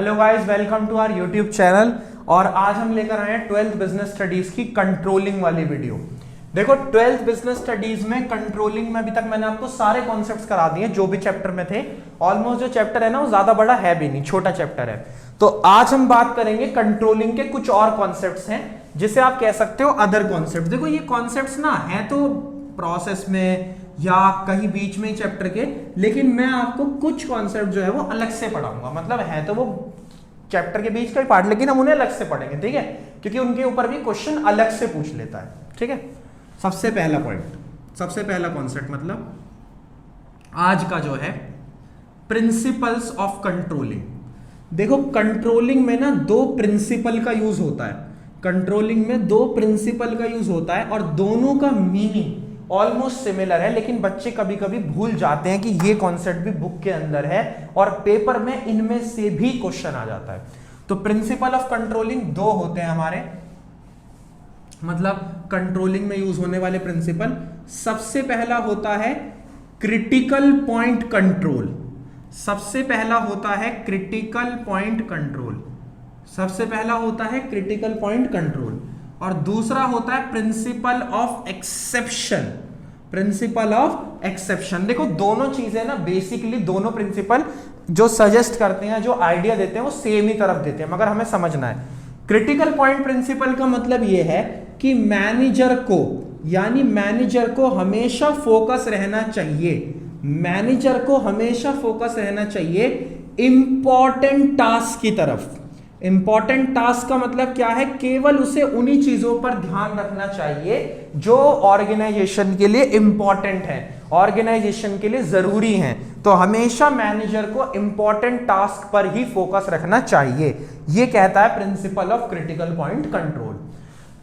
Hello guys, welcome to our YouTube channel. और आज हम लेकर आए हैं 12th बिजनेस स्टडीज की कंट्रोलिंग वाली वीडियो। देखो 12th बिजनेस स्टडीज में कंट्रोलिंग में अभी तक मैंने आपको सारे कॉन्सेप्ट्स करा दिए जो भी चैप्टर में थे। ऑलमोस्ट जो चैप्टर है ना वो ज्यादा बड़ा है भी नहीं, छोटा चैप्टर है। तो आज हम बात करेंगे कंट्रोलिंग के कुछ और कॉन्सेप्ट्स हैं जिसे आप कह सकते हो अदर कॉन्सेप्ट। देखो ये कॉन्सेप्ट्स ना है तो प्रोसेस में या कहीं बीच में ही चैप्टर के, लेकिन मैं आपको कुछ कॉन्सेप्ट जो है वो अलग से पढ़ाऊंगा। मतलब है तो वो चैप्टर के बीच का ही पार्ट, लेकिन हम उन्हें अलग से पढ़ेंगे, ठीक है, क्योंकि उनके ऊपर भी क्वेश्चन अलग से पूछ लेता है। ठीक है, सबसे पहला पॉइंट, सबसे पहला कॉन्सेप्ट मतलब आज का जो है प्रिंसिपल्स ऑफ कंट्रोलिंग। देखो कंट्रोलिंग में ना दो प्रिंसिपल का यूज होता है। कंट्रोलिंग में दो प्रिंसिपल का यूज होता है और दोनों का मीनिंग ऑलमोस्ट सिमिलर है, लेकिन बच्चे कभी कभी भूल जाते हैं कि ये कॉन्सेप्ट भी बुक के अंदर है और पेपर में इनमें से भी क्वेश्चन आ जाता है। तो प्रिंसिपल ऑफ कंट्रोलिंग दो होते हैं हमारे, मतलब कंट्रोलिंग में यूज होने वाले प्रिंसिपल। सबसे पहला होता है क्रिटिकल पॉइंट कंट्रोल। सबसे पहला होता है क्रिटिकल पॉइंट कंट्रोल। सबसे पहला होता है क्रिटिकल पॉइंट कंट्रोल और दूसरा होता है principle of exception. Principle of exception. देखो दोनों चीजें ना बेसिकली दोनों प्रिंसिपल जो सजेस्ट करते हैं, जो आइडिया देते हैं वो सेम ही तरफ देते हैं, मगर हमें समझना है। क्रिटिकल पॉइंट प्रिंसिपल का मतलब यह है कि मैनेजर को, यानी मैनेजर को हमेशा फोकस रहना चाहिए, मैनेजर को हमेशा फोकस रहना चाहिए इंपॉर्टेंट टास्क की तरफ। इंपॉर्टेंट टास्क का मतलब क्या है? केवल उसे उन्हीं चीजों पर ध्यान रखना चाहिए जो ऑर्गेनाइजेशन के लिए इंपॉर्टेंट है, ऑर्गेनाइजेशन के लिए जरूरी है। तो हमेशा मैनेजर को इंपॉर्टेंट टास्क पर ही फोकस रखना चाहिए, यह कहता है principle of critical point control.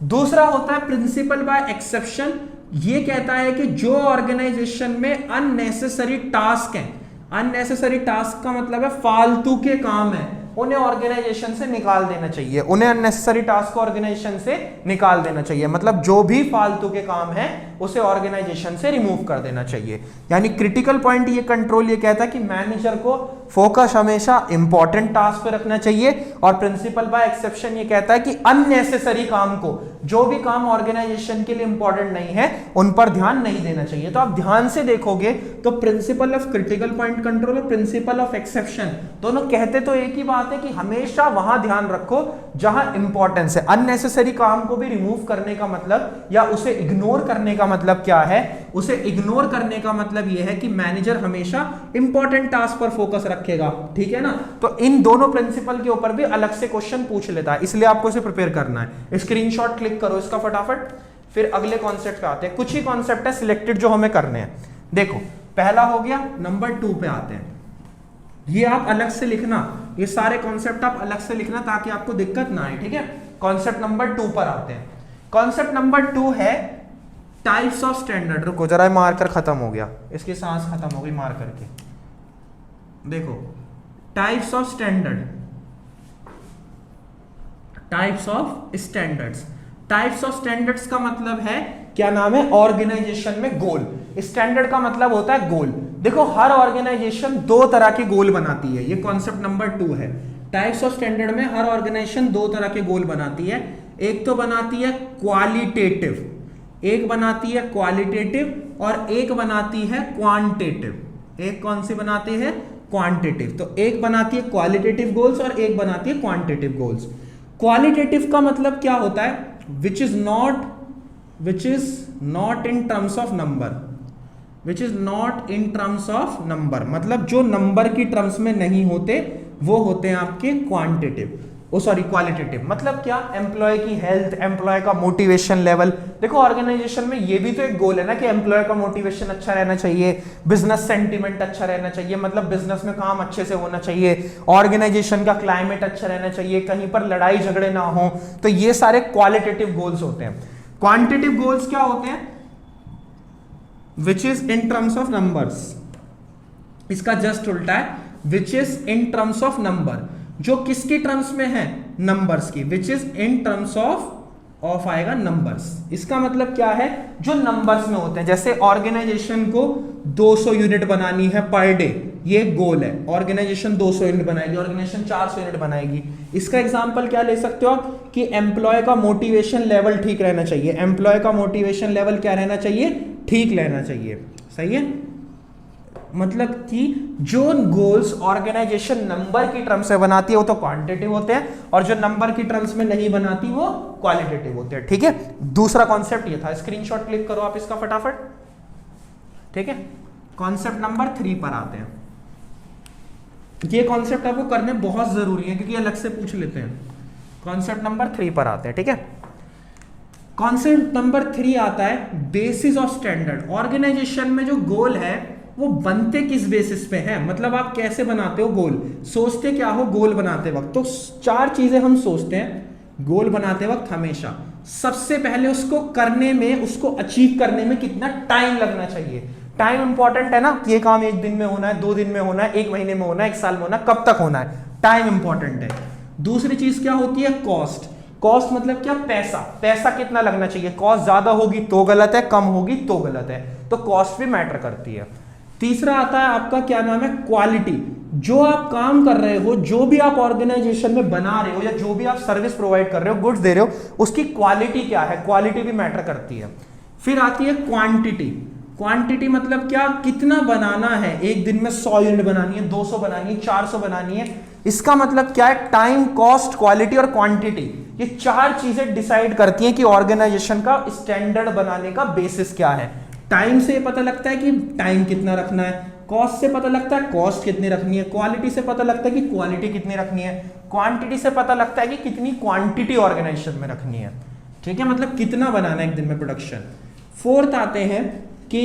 दूसरा होता है प्रिंसिपल बाय एक्सेप्शन। यह कहता है कि जो ऑर्गेनाइजेशन में अननेसेसरी टास्क हैं, अननेसेसरी टास्क का मतलब है फालतू के काम है, उन्हें ऑर्गेनाइजेशन से निकाल देना चाहिए। उन्हें अननेसेसरी टास्क को ऑर्गेनाइजेशन से निकाल देना चाहिए, मतलब जो भी फालतू के काम है उसे ऑर्गेनाइजेशन से रिमूव कर देना चाहिए। यानी क्रिटिकल पॉइंट ये कंट्रोल ये कहता है कि मैनेजर को फोकस हमेशा इंपॉर्टेंट टास्क पे रखना चाहिए, और प्रिंसिपल बाय एक्सेप्शन ये कहता है कि अननेसेसरी काम को, जो भी काम ऑर्गेनाइजेशन के लिए इंपॉर्टेंट नहीं है उन पर ध्यान नहीं देना चाहिए। तो आप ध्यान से देखोगे तो principle of critical point control और प्रिंसिपल ऑफ एक्सेप्शन दोनों कहते तो एक ही बात है कि हमेशा वहां ध्यान रखो जहां इंपॉर्टेंस है। अननेसेसरी काम को भी रिमूव करने का मतलब या उसे इग्नोर करने का मतलब क्या है? उसे इग्नोर करने का मतलब यह है कि मैनेजर हमेशा इंपॉर्टेंट टास्क पर फोकस रखेगा, ठीक है ना। तो इन दोनों प्रिंसिपल के ऊपर भी अलग से क्वेश्चन पूछ लेता है, इसलिए आपको इसे प्रिपेयर करना है। स्क्रीनशॉट क्लिक करो इसका फटाफट, फिर अगले कॉन्सेप्ट पे आते हैं। कुछ ही कॉन्सेप्ट है सिलेक्टेड जो हमें करने हैं। देखो पहला हो गया, नंबर 2 पे आते हैं। ये आप अलग से लिखना, ये सारे कॉन्सेप्ट आप अलग से लिखना ताकि आपको दिक्कत ना आए, ठीक है। कॉन्सेप्ट नंबर 2 पर आते हैं। कॉन्सेप्ट नंबर 2 है टाइप्स ऑफ स्टैंडर्ड। रुको जरा, मार्कर खत्म हो गया, इसकी सांस खत्म हो गई मार्कर की। देखो types of standard, types of standards. Types of standards का मतलब है, क्या नाम है, ऑर्गेनाइजेशन में गोल। स्टैंडर्ड का मतलब होता है गोल। देखो हर ऑर्गेनाइजेशन दो तरह के गोल बनाती है, ये कॉन्सेप्ट नंबर 2 है। टाइप्स ऑफ स्टैंडर्ड में हर ऑर्गेनाइजेशन दो तरह के गोल बनाती है। एक तो बनाती है क्वालिटेटिव, एक बनाती है क्वालिटेटिव और एक बनाती है क्वांटिटेटिव। एक कौन सी बनाती है? क्वांटिटेटिव। तो एक बनाती है क्वालिटेटिव गोल्स और एक बनाती है क्वांटिटेटिव गोल्स। क्वालिटेटिव का मतलब क्या होता है? Which is not in terms of number, which is not in terms of number, मतलब जो नंबर की टर्म्स में नहीं होते वो होते हैं आपके क्वांटिटेटिव, क्वालिटेटिव। मतलब क्या? एम्प्लॉय की हेल्थ, एम्प्लॉय का मोटिवेशन लेवल। देखो ऑर्गेनाइजेशन में ये भी तो एक गोल है ना कि एम्प्लॉय का मोटिवेशन अच्छा रहना चाहिए, बिजनेस सेंटिमेंट अच्छा रहना चाहिए, मतलब बिजनेस में काम अच्छे से होना चाहिए, ऑर्गेनाइजेशन का क्लाइमेट अच्छा रहना चाहिए, कहीं पर लड़ाई झगड़े ना हो। तो ये सारे क्वालिटेटिव गोल्स होते हैं। क्वांटिटेटिव गोल्स क्या होते हैं? Which is in terms of numbers. इसका जस्ट उल्टा है, which is in terms of number. जो किसकी टर्म्स में है? नंबर्स की। Which is in terms of आएगा नंबर्स। इसका मतलब क्या है? जो नंबर्स में होते हैं। जैसे ऑर्गेनाइजेशन को 200 यूनिट बनानी है पर डे, ये गोल है। ऑर्गेनाइजेशन 200 यूनिट बनाएगी, ऑर्गेनाइजेशन 400 यूनिट बनाएगी। इसका एग्जांपल क्या ले सकते हो आप कि एम्प्लॉय का मोटिवेशन लेवल ठीक रहना चाहिए। एम्प्लॉय का मोटिवेशन लेवल क्या रहना चाहिए? ठीक रहना चाहिए। सही है, मतलब कि जो गोल्स ऑर्गेनाइजेशन नंबर की टर्म्स में बनाती है वो तो क्वांटिटेटिव होते हैं, और जो नंबर की टर्म्स में नहीं बनाती वो क्वालिटेटिव होते हैं। ठीक है, दूसरा कॉन्सेप्ट ये था। स्क्रीनशॉट क्लिक करो आप इसका फटाफट। ठीक है, कॉन्सेप्ट नंबर 3 पर आते हैं। ये कॉन्सेप्ट आपको करने बहुत जरूरी है क्योंकि अलग से पूछ लेते हैं। कॉन्सेप्ट नंबर 3 पर आते हैं। ठीक है, कॉन्सेप्ट नंबर 3 आता है बेसिस ऑफ स्टैंडर्ड। ऑर्गेनाइजेशन में जो गोल है वो बनते किस बेसिस पे है, मतलब आप कैसे बनाते हो गोल, सोचते क्या हो गोल बनाते वक्त। तो 4 चीजें हम सोचते हैं गोल बनाते वक्त हमेशा। सबसे पहले उसको करने में, उसको अचीव करने में कितना टाइम लगना चाहिए। टाइम इंपॉर्टेंट है ना, ये काम 1 दिन में होना है, 2 दिन में होना है, 1 महीने में होना है, 1 साल में होना है, कब तक होना है, टाइम इंपॉर्टेंट है। दूसरी चीज क्या होती है? कॉस्ट। कॉस्ट मतलब क्या? पैसा। पैसा कितना लगना चाहिए। कॉस्ट ज्यादा होगी तो गलत है, कम होगी तो गलत है, तो कॉस्ट भी मैटर करती है। तीसरा आता है आपका क्या नाम है? क्वालिटी। जो आप काम कर रहे हो, जो भी आप ऑर्गेनाइजेशन में बना रहे हो या जो भी आप सर्विस प्रोवाइड कर रहे हो, गुड्स दे रहे हो, उसकी क्वालिटी क्या है, क्वालिटी भी मैटर करती है। फिर आती है क्वांटिटी। क्वांटिटी मतलब क्या? कितना बनाना है। एक दिन में 100 यूनिट बनानी है, 200 बनानी है, 400 बनानी है। इसका मतलब क्या है? टाइम, कॉस्ट, क्वालिटी और क्वांटिटी, ये 4 चीजें डिसाइड करती हैं कि ऑर्गेनाइजेशन का स्टैंडर्ड बनाने का बेसिस क्या है। टाइम से पता लगता है कि टाइम कितना रखना है, कॉस्ट से पता लगता है कॉस्ट कितनी रखनी है, क्वालिटी से पता लगता है कि क्वालिटी कितनी रखनी है, क्वांटिटी से पता लगता है कि कितनी क्वांटिटी ऑर्गेनाइजेशन में रखनी है। ठीक है, मतलब कितना बनाना है एक दिन में प्रोडक्शन। फोर्थ आते हैं कि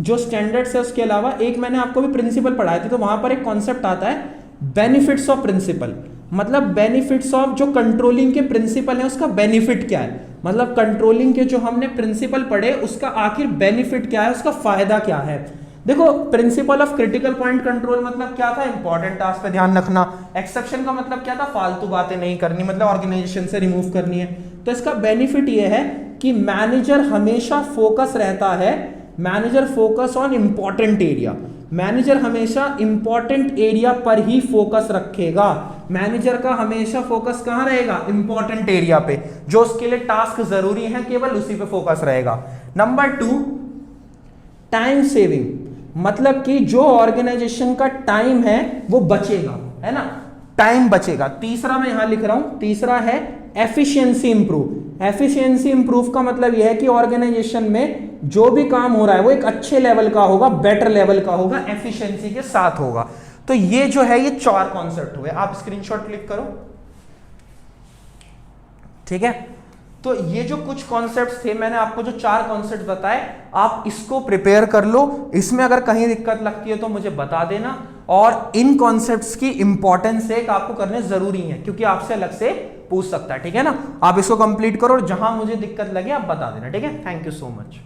जो स्टैंडर्ड्स है उसके अलावा एक मैंने आपको भी प्रिंसिपल पढ़ाए थे, तो वहां पर एक कॉन्सेप्ट आता है बेनिफिट्स ऑफ प्रिंसिपल। मतलब बेनिफिट्स ऑफ जो कंट्रोलिंग के प्रिंसिपल है उसका बेनिफिट क्या है, मतलब कंट्रोलिंग के जो हमने प्रिंसिपल पढ़े उसका आखिर बेनिफिट क्या है, उसका फायदा क्या है। देखो, principle of critical point control मतलब क्या था? इंपॉर्टेंट टास्क पे ध्यान रखना। एक्सेप्शन का मतलब क्या था? फालतू बातें नहीं करनी, मतलब ऑर्गेनाइजेशन से रिमूव करनी है। तो इसका बेनिफिट ये है कि मैनेजर हमेशा फोकस रहता है, manager focus on important area. Manager हमेशा इंपॉर्टेंट एरिया पर ही फोकस रखेगा। मैनेजर का हमेशा फोकस कहां रहेगा? इंपॉर्टेंट एरिया पे, जो उसके लिए टास्क जरूरी है केवल उसी पे फोकस रहेगा। नंबर 2, टाइम सेविंग, मतलब कि जो ऑर्गेनाइजेशन का टाइम है वो बचेगा, है ना, टाइम बचेगा। तीसरा मैं यहां लिख रहा हूं, तीसरा है एफिशिएंसी इंप्रूव। एफिशिएंसी इंप्रूव का मतलब यह है कि ऑर्गेनाइजेशन में जो भी काम हो रहा है वो एक अच्छे लेवल का होगा, बेटर लेवल का होगा, एफिशिएंसी के साथ होगा। तो ये जो है ये 4 कॉन्सेप्ट हुए। आप स्क्रीनशॉट क्लिक करो। ठीक है, तो ये जो कुछ कॉन्सेप्ट्स थे, मैंने आपको जो 4 कॉन्सेप्ट बताए, आप इसको प्रिपेयर कर लो। इसमें अगर कहीं दिक्कत लगती है तो मुझे बता देना। और इन कॉन्सेप्ट्स की इंपॉर्टेंस एक आपको करने जरूरी है क्योंकि आपसे अलग से पूछ सकता है। ठीक है ना, आप इसको कंप्लीट करो और जहां मुझे दिक्कत लगे आप बता देना। ठीक है, थैंक यू सो मच।